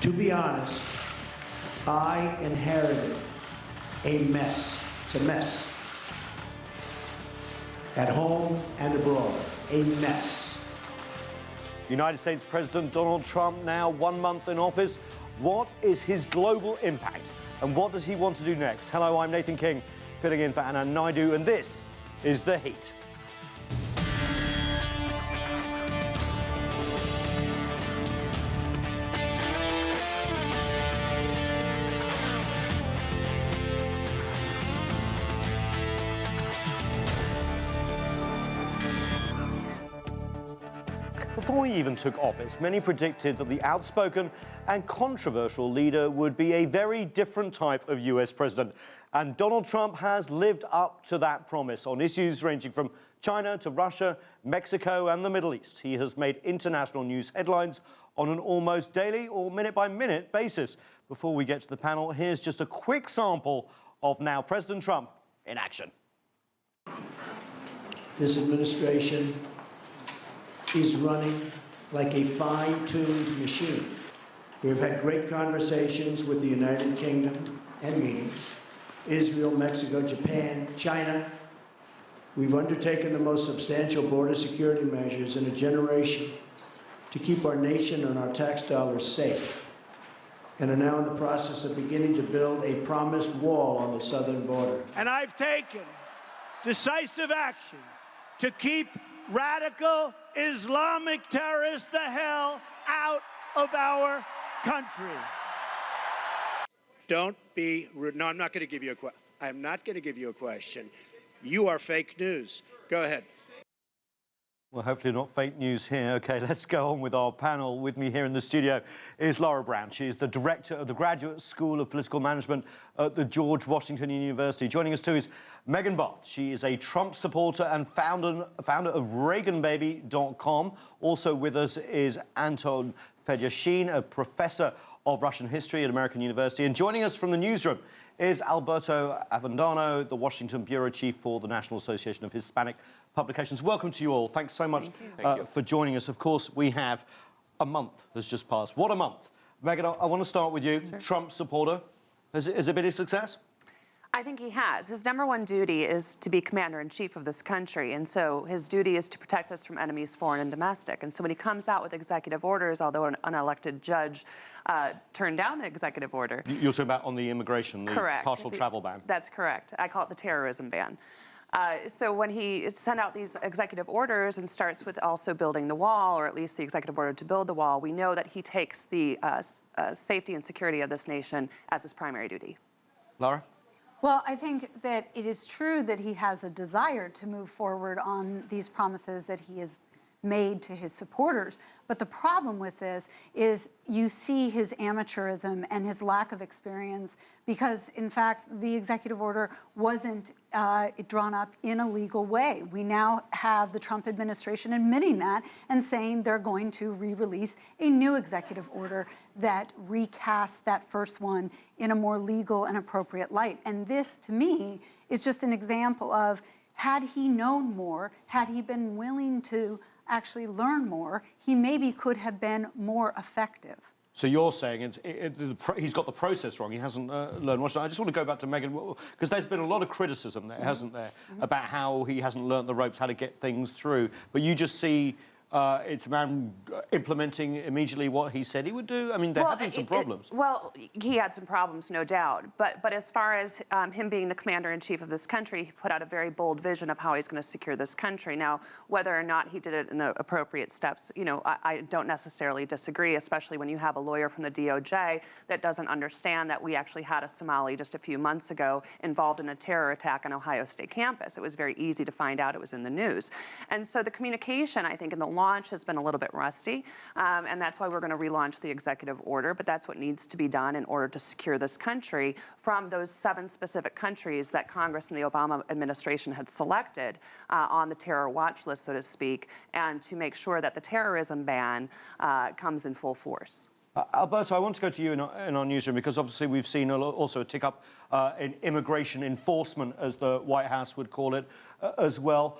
To be honest, I inherited a mess. It's a mess. At home and abroad, a mess. United States President Donald Trump now 1 month in office. What is his global impact and what does he want to do next? Hello, I'm Nathan King, filling in for Anna Naidu, and this is The Heat. Before he even took office, many predicted that the outspoken and controversial leader would be a very different type of US president. And Donald Trump has lived up to that promise on issues ranging from China to Russia, Mexico and the Middle East. He has made international news headlines on an almost daily or minute-by-minute basis. Before we get to the panel, here's just a quick sample of now President Trump in action. This administration is running like a fine-tuned machine. We've had great conversations with the United Kingdom and meetings, Israel, Mexico, Japan, China. We've undertaken the most substantial border security measures in a generation to keep our nation and our tax dollars safe, and are now in the process of beginning to build a promised wall on the southern border. And I've taken decisive action to keep radical Islamic terrorists the hell out of our country. Don't be rude. No, I'm not going to give you a question. I'm not going to give you a question. You are fake news. Go ahead. Well, hopefully not fake news here. Okay, let's go on with our panel. With me here in the studio is Lara Brown. She is the director of the Graduate School of Political Management at the George Washington University. Joining us too is Megan Barth. She is a Trump supporter and founder of ReaganBaby.com. Also with us is Anton Fedyashin, a professor of Russian history at American University. And joining us from the newsroom is Alberto Avendano, the Washington bureau chief for the National Association of Hispanic Publications. Welcome to you all. Thanks so much for joining us. Of course, we have a month has just passed. What a month. Megan, I want to start with you. Sure. Trump supporter. Has it been a success? I think he has. His #1 duty is to be commander-in-chief of this country, and so his duty is to protect us from enemies, foreign and domestic. And so when he comes out with executive orders, although an unelected judge turned down the executive order. You're talking about on the immigration, the correct. partial travel ban. That's correct. I call it the terrorism ban. So when he sent out these executive orders and starts with also building the wall, or at least the executive order to build the wall, we know that he takes the safety and security of this nation as his primary duty. Lara? Well, I think that it is true that he has a desire to move forward on these promises that he has made to his supporters. But the problem with this is you see his amateurism and his lack of experience because, in fact, the executive order wasn't drawn up in a legal way. We now have the Trump administration admitting that and saying they're going to re-release a new executive order that recasts that first one in a more legal and appropriate light. And this, to me, is just an example of, had he known more, had he been willing to actually learn more, he maybe could have been more effective. So you're saying he's got the process wrong, he hasn't learned much. I just want to go back to Megan, because there's been a lot of criticism there, hasn't there, about how he hasn't learned the ropes, how to get things through. But you just see it's a man implementing immediately what he said he would do. I mean, there have been some problems. Well, he had some problems, no doubt. But as far as him being the commander-in-chief of this country, he put out a very bold vision of how he's going to secure this country. Now, whether or not he did it in the appropriate steps, you know, I don't necessarily disagree, especially when you have a lawyer from the DOJ that doesn't understand that we actually had a Somali just a few months ago involved in a terror attack on Ohio State campus. It was very easy to find out. It was in the news. And so the communication, I think, in the launch has been a little bit rusty, and that's why we're going to relaunch the executive order, but that's what needs to be done in order to secure this country from those 7 specific countries that Congress and the Obama administration had selected on the terror watch list, so to speak, and to make sure that the terrorism ban comes in full force. Alberto, I want to go to you in our newsroom because obviously we've seen also a tick up in immigration enforcement, as the White House would call it, as well.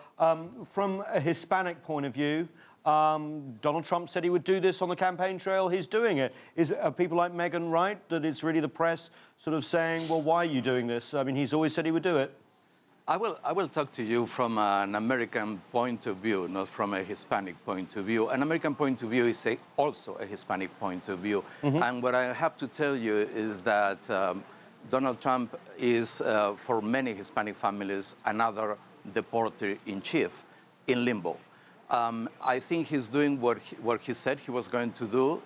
From a Hispanic point of view, Donald Trump said he would do this on the campaign trail. He's doing it. Are people like Meghan right that it's really the press sort of saying, well, why are you doing this? I mean, he's always said he would do it. I will talk to you from an American point of view, not from a Hispanic point of view. An American point of view is also a Hispanic point of view. And what I have to tell you is that Donald Trump is, for many Hispanic families, another deporter-in-chief in limbo. I think he's doing what he said he was going to do,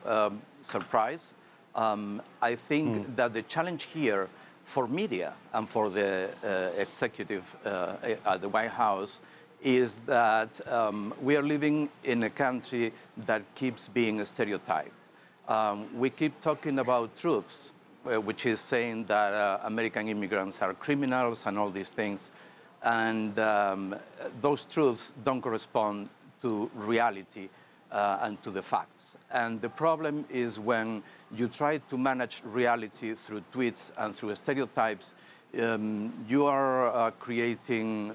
surprise. I think that the challenge here for media and for the executive at the White House is that we are living in a country that keeps being stereotyped. We keep talking about truths, which is saying that American immigrants are criminals and all these things. And those truths don't correspond to reality and to the facts. And the problem is when you try to manage reality through tweets and through stereotypes, you are creating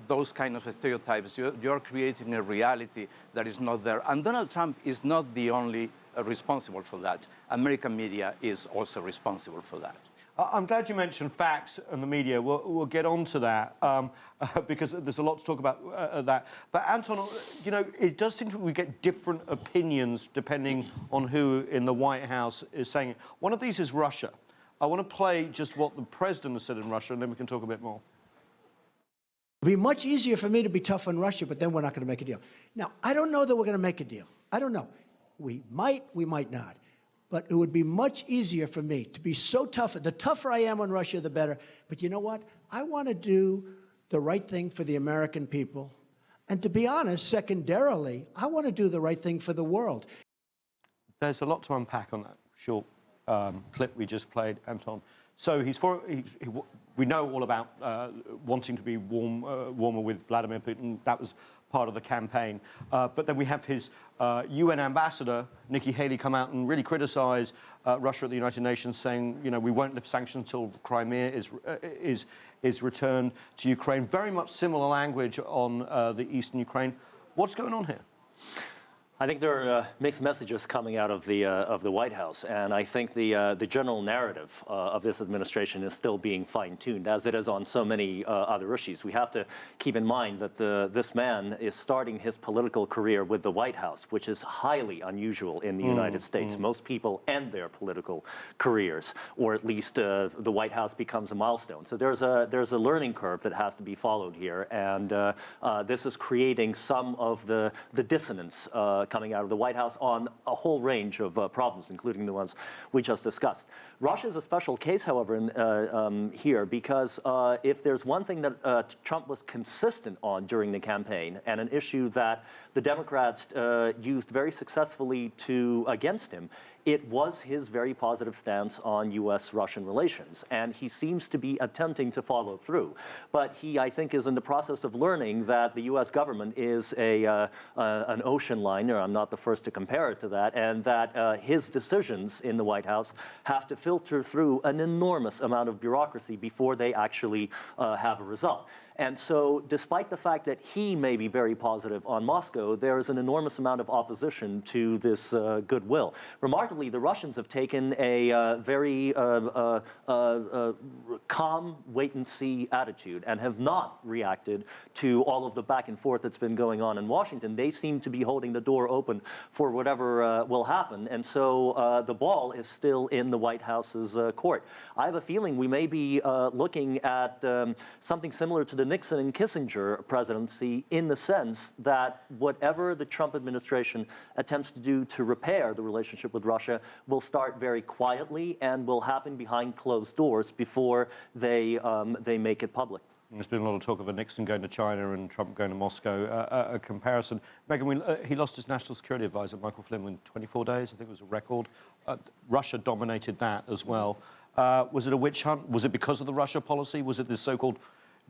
those kind of stereotypes. You are creating a reality that is not there. And Donald Trump is not the only responsible for that. American media is also responsible for that. I'm glad you mentioned facts and the media. We'll get on to that because there's a lot to talk about that. But Anton, you know, it does seem we get different opinions depending on who in the White House is saying it. One of these is Russia. I want to play just what the president has said in Russia, and then we can talk a bit more. It'd be much easier for me to be tough on Russia, but then we're not going to make a deal. Now, I don't know that we're going to make a deal. I don't know. We might not. But it would be much easier for me to be so tough. The tougher I am on Russia, the better. But you know what? I want to do the right thing for the American people. And to be honest, secondarily, I want to do the right thing for the world. There's a lot to unpack on that short clip we just played, Anton. So we know all about wanting to be warmer with Vladimir Putin. That was part of the campaign. But then we have his UN ambassador, Nikki Haley, come out and really criticize Russia at the United Nations, saying, you know, we won't lift sanctions until Crimea is returned to Ukraine. Very much similar language on the eastern Ukraine. What's going on here? I think there are mixed messages coming out of the White House, and I think the general narrative of this administration is still being fine-tuned, as it is on so many other issues. We have to keep in mind that this man is starting his political career with the White House, which is highly unusual in the United States. Most people end their political careers, or at least the White House becomes a milestone. So there's a learning curve that has to be followed here, and this is creating some of the dissonance coming out of the White House on a whole range of problems, including the ones we just discussed. Russia is a special case, however, here, because if there's one thing that Trump was consistent on during the campaign, and an issue that the Democrats used very successfully against him, it was his very positive stance on U.S.-Russian relations, and he seems to be attempting to follow through. But he, I think, is in the process of learning that the U.S. government is an ocean liner. I'm not the first to compare it to that, and that his decisions in the White House have to filter through an enormous amount of bureaucracy before they actually have a result. And so, despite the fact that he may be very positive on Moscow, there is an enormous amount of opposition to this goodwill. Remarkably, the Russians have taken a very calm, wait-and-see attitude and have not reacted to all of the back and forth that's been going on in Washington. They seem to be holding the door open for whatever will happen, and so the ball is still in the White House's court. I have a feeling we may be looking at something similar to the Nixon and Kissinger presidency, in the sense that whatever the Trump administration attempts to do to repair the relationship with Russia will start very quietly and will happen behind closed doors before they make it public. There's been a lot of talk of a Nixon going to China and Trump going to Moscow. A comparison. Meghan, he lost his national security advisor, Michael Flynn, in 24 days. I think it was a record. Russia dominated that as well. Was it a witch hunt? Was it because of the Russia policy? Was it this so-called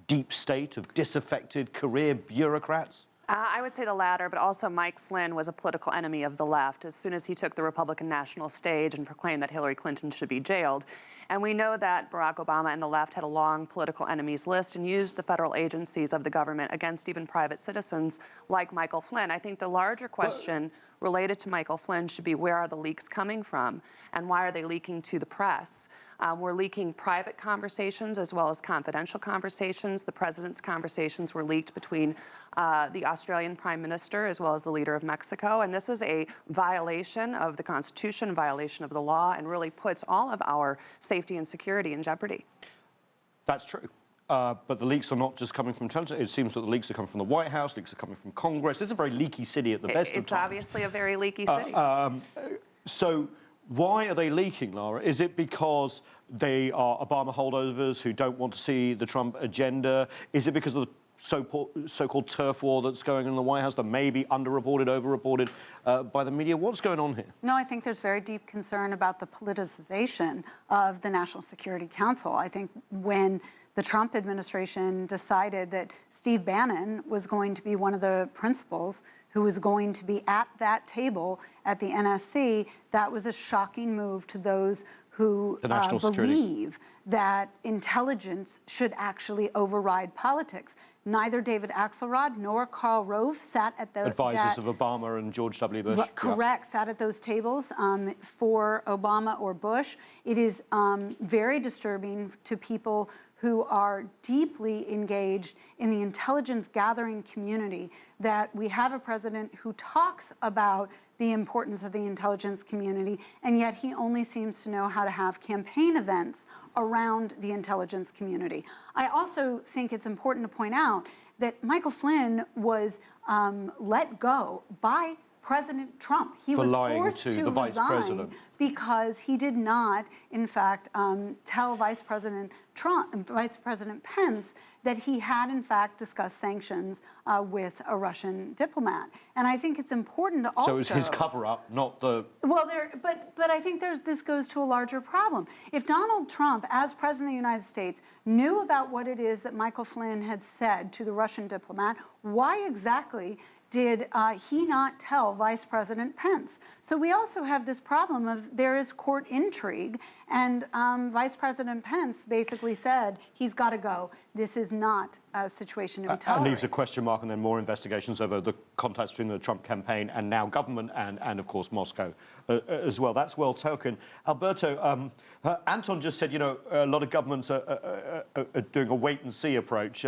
deep state of disaffected career bureaucrats? I would say the latter, but also Mike Flynn was a political enemy of the left as soon as he took the Republican national stage and proclaimed that Hillary Clinton should be jailed. And we know that Barack Obama and the left had a long political enemies list and used the federal agencies of the government against even private citizens like Michael Flynn. I think the larger question related to Michael Flynn should be, where are the leaks coming from and why are they leaking to the press? We're leaking private conversations as well as confidential conversations. The president's conversations were leaked between the Australian Prime Minister as well as the leader of Mexico. And this is a violation of the Constitution, violation of the law, and really puts all of our safety and security in jeopardy. That's true. But the leaks are not just coming from intelligence. It seems that the leaks are coming from the White House, leaks are coming from Congress. This is a very leaky city at the best of times. It's obviously a very leaky city. So why are they leaking, Lara? Is it because they are Obama holdovers who don't want to see the Trump agenda? Is it because of the so-called turf war that's going on in the White House that may be underreported, overreported by the media? What's going on here? No, I think there's very deep concern about the politicization of the National Security Council. I think when the Trump administration decided that Steve Bannon was going to be one of the principals who was going to be at that table at the NSC, that was a shocking move to those who believe that intelligence should actually override politics. Neither David Axelrod nor Karl Rove sat at the advisors of Obama and George W. Bush. Correct, sat at those tables for Obama or Bush. It is very disturbing to people who are deeply engaged in the intelligence gathering community that we have a president who talks about the importance of the intelligence community, and yet he only seems to know how to have campaign events around the intelligence community. I also think it's important to point out that Michael Flynn was let go by President Trump. He was forced to resign because he did not, in fact, tell Vice President Pence that he had, in fact, discussed sanctions with a Russian diplomat. And I think it's important to also... So it was his cover-up, not the... Well, but I think this goes to a larger problem. If Donald Trump, as President of the United States, knew about what it is that Michael Flynn had said to the Russian diplomat, why exactly did he not tell Vice President Pence? So we also have this problem of there is court intrigue, and Vice President Pence basically said he's got to go. This is not a situation to be tolerated. And leaves a question mark, and then more investigations over the contacts between the Trump campaign and now government and of course, Moscow as well. That's well taken. Alberto, Anton just said, you know, a lot of governments are doing a wait-and-see approach.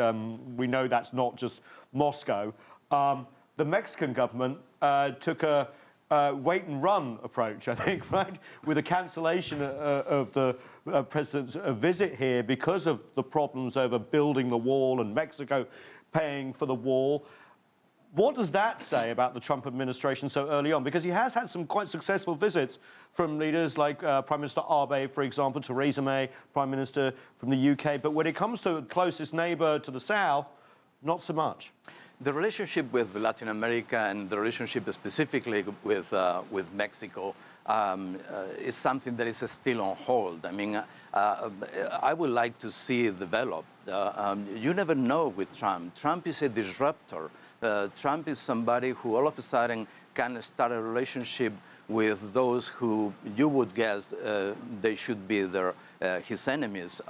We know that's not just Moscow. The Mexican government took a wait-and-run approach, I think, right, with a cancellation of the president's visit here because of the problems over building the wall and Mexico paying for the wall. What does that say about the Trump administration so early on? Because he has had some quite successful visits from leaders like Prime Minister Abe, for example, Theresa May, Prime Minister from the UK. But when it comes to the closest neighbor to the south, not so much. The relationship with Latin America and the relationship specifically with Mexico is something that is still on hold. I mean, I would like to see it develop. You never know with Trump. Trump is a disruptor. Trump is somebody who all of a sudden can start a relationship with those who you would guess they should be his enemies.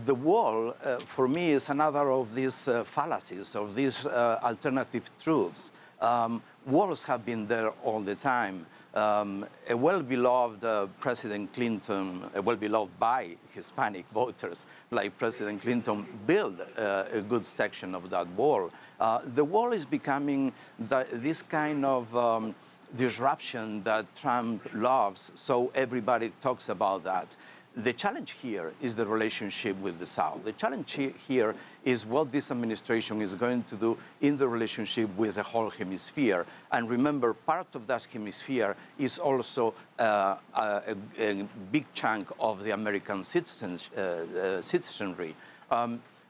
The wall, for me, is another of these fallacies, of these alternative truths. Walls have been there all the time. A well-beloved President Clinton, well-beloved by Hispanic voters, like President Clinton, built a good section of that wall. The wall is becoming this kind of disruption that Trump loves, so everybody talks about that. The challenge here is the relationship with the South. The challenge here is what this administration is going to do in the relationship with the whole hemisphere. And remember, part of that hemisphere is also a big chunk of the American citizenry.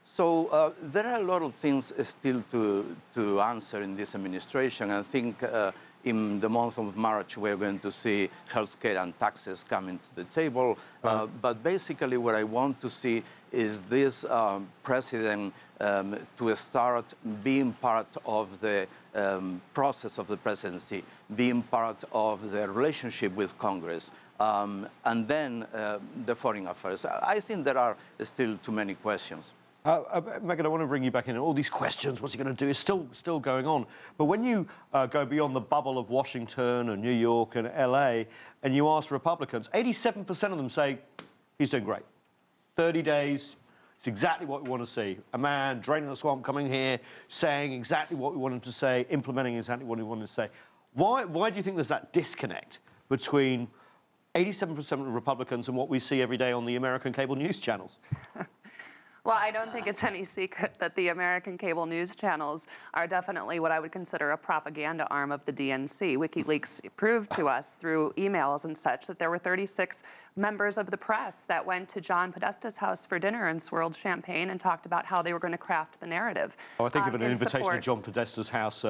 So there are a lot of things still to answer in this administration. I think in the month of March, we're going to see healthcare and taxes coming to the table. But basically what I want to see is this president to start being part of the process of the presidency, being part of the relationship with Congress, and then the foreign affairs. I think there are still too many questions. Megan, I want to bring you back in. All these questions, what's he going to do, is still going on. But when you go beyond the bubble of Washington and New York and LA, and you ask Republicans, 87% of them say he's doing great. 30 days, it's exactly what we want to see. A man draining the swamp, coming here, saying exactly what we want him to say, implementing exactly what we want him to say. Why do you think there's that disconnect between 87% of Republicans and what we see every day on the American cable news channels? Well, I don't think it's any secret that the American cable news channels are definitely what I would consider a propaganda arm of the DNC. WikiLeaks proved to us through emails and such that there were 36 members of the press that went to John Podesta's house for dinner and swirled champagne and talked about how they were going to craft the narrative. Oh, I think if an invitation to John Podesta's house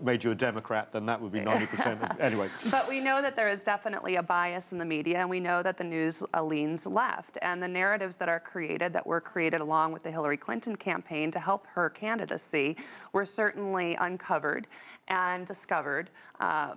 made you a Democrat, then that would be 90% of... Anyway. But we know that there is definitely a bias in the media, and we know that the news leans left. And the narratives that are created, that were created along with the Hillary Clinton campaign to help her candidacy, were certainly uncovered and discovered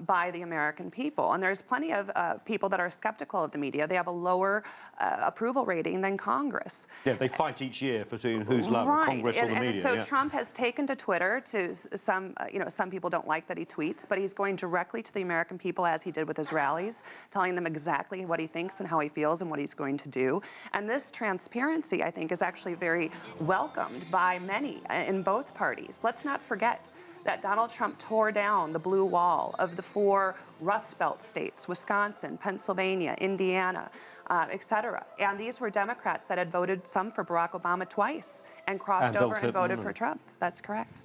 by the American people. And there's plenty of people that are skeptical of the media. They have a lower approval rating than Congress. Yeah, they fight each year for who's lower, right. Congress or the media. And so yeah. Trump has taken to Twitter to some people don't like that he tweets, but he's going directly to the American people as he did with his rallies, telling them exactly what he thinks and how he feels and what he's going to do. And this transparency, I think, is actually very welcomed by many in both parties. Let's not forget that Donald Trump tore down the blue wall of the 4 Rust Belt states, Wisconsin, Pennsylvania, Indiana, et cetera. And these were Democrats that had voted, some for Barack Obama twice, and crossed over and voted for Trump. That's correct.